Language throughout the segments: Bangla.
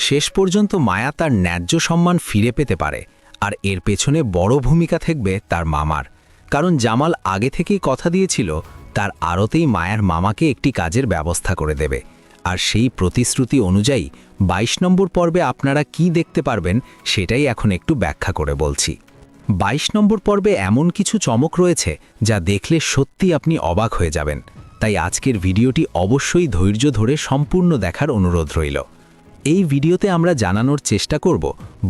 শেষ পর্যন্ত মায়া তার ন্যায্য সম্মান ফিরে পেতে পারে, আর এর পেছনে বড় ভূমিকা থাকবে তার মামার। কারণ জামাল আগে থেকেই কথা দিয়েছিল তার আড়তেই মায়ার মামাকে একটি কাজের ব্যবস্থা করে দেবে। আর সেই প্রতিশ্রুতি অনুযায়ী ২২ নম্বর পর্বে আপনারা কি দেখতে পারবেন সেটাই এখন একটু ব্যাখ্যা করে বলছি। ২২ নম্বর পর্বে এমন কিছু চমক রয়েছে যা দেখলে সত্যি আপনি অবাক হয়ে যাবেন। তাই আজকের ভিডিওটি অবশ্যই ধৈর্য ধরে সম্পূর্ণ দেখার অনুরোধ রইল। এই ভিডিওতে আমরা জানানোর চেষ্টা করব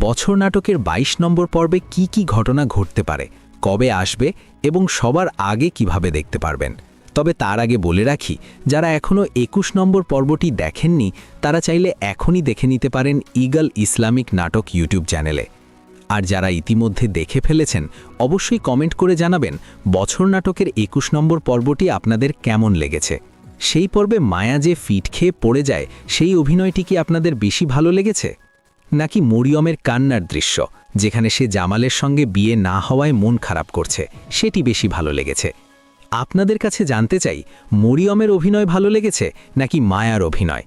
বছর নাটকের ২২ নম্বর পর্বে কি কি ঘটনা ঘটতে পারে, কবে আসবে এবং সবার আগে কিভাবে দেখতে পারবেন। তবে তার আগে বলে রাখি, যারা এখনও ২১ নম্বর পর্বটি দেখেননি তারা চাইলে এখনই দেখে নিতে পারেন ঈগল ইসলামিক নাটক ইউটিউব চ্যানেলে। আর যারা ইতিমধ্যে দেখে ফেলেছেন অবশ্যই কমেন্ট করে জানাবেন বছর নাটকের ২১ নম্বর পর্বটি আপনাদের কেমন লেগেছে। সেই পর্বে মায়া যে ফিট খেয়ে পড়ে যায় সেই অভিনয়টি কি আপনাদের বেশি ভালো লেগেছে, নাকি মরিয়মের কান্নার দৃশ্য যেখানে সে জামালের সঙ্গে বিয়ে না হওয়ায় মন খারাপ করছে সেটি বেশি ভালো লেগেছে? আপনাদের কাছে জানতে চাই, মরিয়মের অভিনয় ভালো লেগেছে নাকি মায়ার অভিনয়?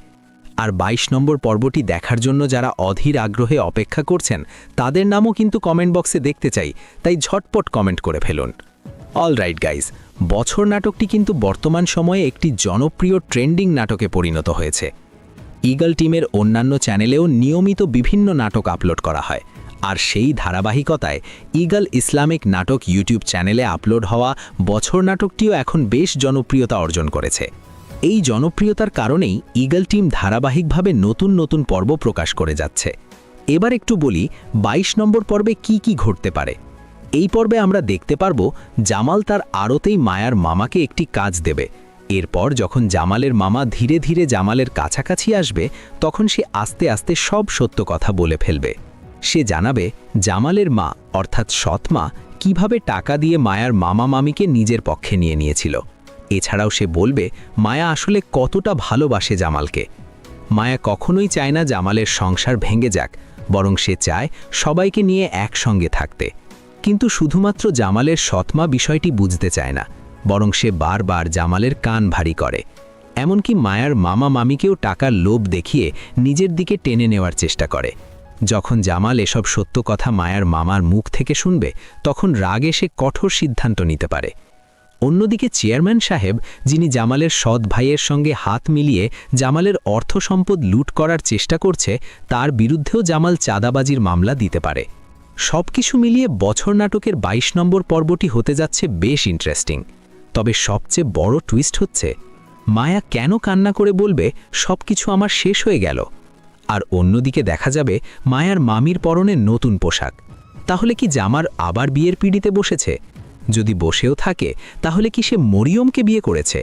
আর ২২ নম্বর পর্বটি দেখার জন্য যারা অধীর আগ্রহে অপেক্ষা করছেন তাদের নামও কিন্তু কমেন্ট বক্সে দেখতে চাই, তাই ঝটপট কমেন্ট করে ফেলুন। অলরাইট গাইজ, বছর নাটকটি কিন্তু বর্তমান সময়ে একটি জনপ্রিয় ট্রেন্ডিং নাটকে পরিণত হয়েছে। ঈগল টিমের অন্যান্য চ্যানেলেও নিয়মিত বিভিন্ন নাটক আপলোড করা হয়, আর সেই ধারাবাহিকতায় ঈগল ইসলামিক নাটক ইউটিউব চ্যানেলে আপলোড হওয়া বছর নাটকটিও এখন বেশ জনপ্রিয়তা অর্জন করেছে। এই জনপ্রিয়তার কারণেই ঈগল টিম ধারাবাহিকভাবে নতুন নতুন পর্ব প্রকাশ করে যাচ্ছে। এবার একটু বলি ২২ নম্বর পর্বে কি কি ঘটতে পারে। এই পর্বে আমরা দেখতে পারব জামাল তার আড়তেই মায়ার মামাকে একটি কাজ দেবে। এরপর যখন জামালের মামা ধীরে ধীরে জামালের কাছাকাছি আসবে তখন সে আস্তে আস্তে সব সত্য কথা বলে ফেলবে। সে জানাবে জামালের মা অর্থাৎ সৎমা কিভাবে টাকা দিয়ে মায়ার মামা মামিকে নিজের পক্ষে নিয়ে নিয়েছিল। এছাড়াও সে বলবে মায়া আসলে কতটা ভালোবাসে জামালকে। মায়া কখনোই চায় না জামালের সংসার ভেঙে যাক, বরং সে চায় সবাইকে নিয়ে একসঙ্গে থাকতে। কিন্তু শুধুমাত্র জামালের সৎমা বিষয়টি বুঝতে চায় না, বরং সে বারবার জামালের কান ভারী করে। এমনকি মায়ার মামা মামিকেও টাকার লোভ দেখিয়ে নিজের দিকে টেনে নেওয়ার চেষ্টা করে। যখন জামাল এসব সত্য কথা মায়ার মামার মুখ থেকে শুনবে তখন রাগে সে কঠোর সিদ্ধান্ত নিতে পারে। অন্যদিকে চেয়ারম্যান সাহেব, যিনি জামালের সৎ ভাইয়ের সঙ্গে হাত মিলিয়ে জামালের অর্থ সম্পদ লুট করার চেষ্টা করছে, তার বিরুদ্ধেও জামাল চাঁদাবাজির মামলা দিতে পারে। সবকিছু মিলিয়ে বছর নাটকের ২২ নম্বর পর্বটি হতে যাচ্ছে বেশ ইন্টারেস্টিং। তবে সবচেয়ে বড় টুইস্ট হচ্ছে মায়া কেন কান্না করে বলবে সবকিছু আমার শেষ হয়ে গেল। আর অন্যদিকে দেখা যাবে মায়ার মামির পরনে নতুন পোশাক। তাহলে কি জামার আবার বিয়ের পিঁড়িতে বসেছে? যদি বসেও থাকে তাহলে কি সে মরিয়মকে বিয়ে করেছে,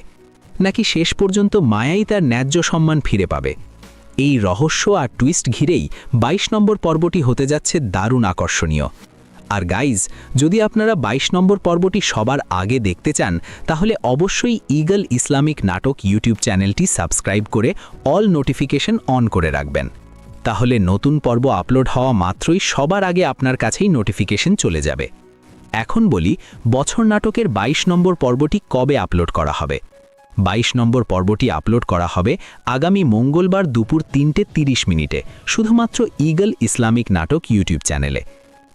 নাকি শেষ পর্যন্ত মায়াই তার ন্যায্য সম্মান ফিরে পাবে? এই রহস্য আর টুইস্ট ঘিরেই ২২ নম্বর পর্বটি হতে যাচ্ছে দারুণ আকর্ষণীয়। আর গাইজ, যদি আপনারা ২২ নম্বর পর্বটি সবার আগে দেখতে চান তাহলে অবশ্যই ঈগল ইসলামিক নাটক ইউটিউব চ্যানেলটি সাবস্ক্রাইব করে অল নোটিফিকেশন অন করে রাখবেন। তাহলে নতুন পর্ব আপলোড হওয়া মাত্রই সবার আগে আপনার কাছেই নোটিফিকেশন চলে যাবে। এখন বলি বছর নাটকের ২২ নম্বর পর্বটি কবে আপলোড করা হবে। ২২ নম্বর পর্বটি আপলোড করা হবে আগামী মঙ্গলবার দুপুর ৩:৩০ মিনিটে শুধুমাত্র ঈগল ইসলামিক নাটক ইউটিউব চ্যানেলে।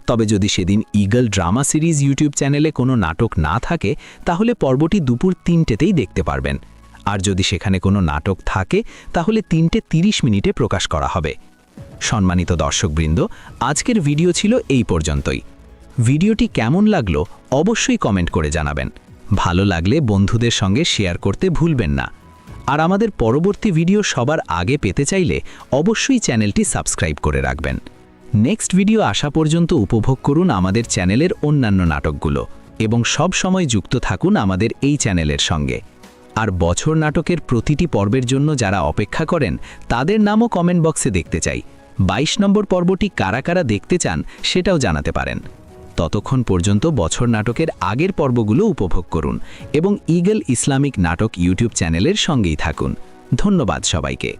তবে যদি সেদিন ঈগল ড্রামা সিরিজ ইউটিউব চ্যানেলে কোনো নাটক না থাকে তাহলে পর্বটি দুপুর ৩টেতেই দেখতে পারবেন। আর যদি সেখানে কোনো নাটক থাকে তাহলে ৩:৩০ মিনিটে প্রকাশ করা হবে। সম্মানিত দর্শকবৃন্দ, আজকের ভিডিও ছিল এই পর্যন্তই। ভিডিওটি কেমন লাগলো অবশ্যই কমেন্ট করে জানাবেন। ভালো লাগলে বন্ধুদের সঙ্গে শেয়ার করতে ভুলবেন না। আর আমাদের পরবর্তী ভিডিও সবার আগে পেতে চাইলে অবশ্যই চ্যানেলটি সাবস্ক্রাইব করে রাখবেন। নেক্সট ভিডিও আসা পর্যন্ত উপভোগ করুন আমাদের চ্যানেলের অন্যান্য নাটকগুলো এবং সব সময় যুক্ত থাকুন আমাদের এই চ্যানেলের সঙ্গে। আর বছর নাটকের প্রতিটি পর্বের জন্য যারা অপেক্ষা করেন তাদের নামও কমেন্ট বক্সে দেখতে চাই। ২২ নম্বর পর্বটি কারা কারা দেখতে চান সেটাও জানাতে পারেন। ততক্ষণ পর্যন্ত বছর নাটকের আগের পর্বগুলো উপভোগ করুন এবং ঈগল ইসলামিক নাটক ইউটিউব চ্যানেলের সঙ্গেই থাকুন। ধন্যবাদ সবাইকে।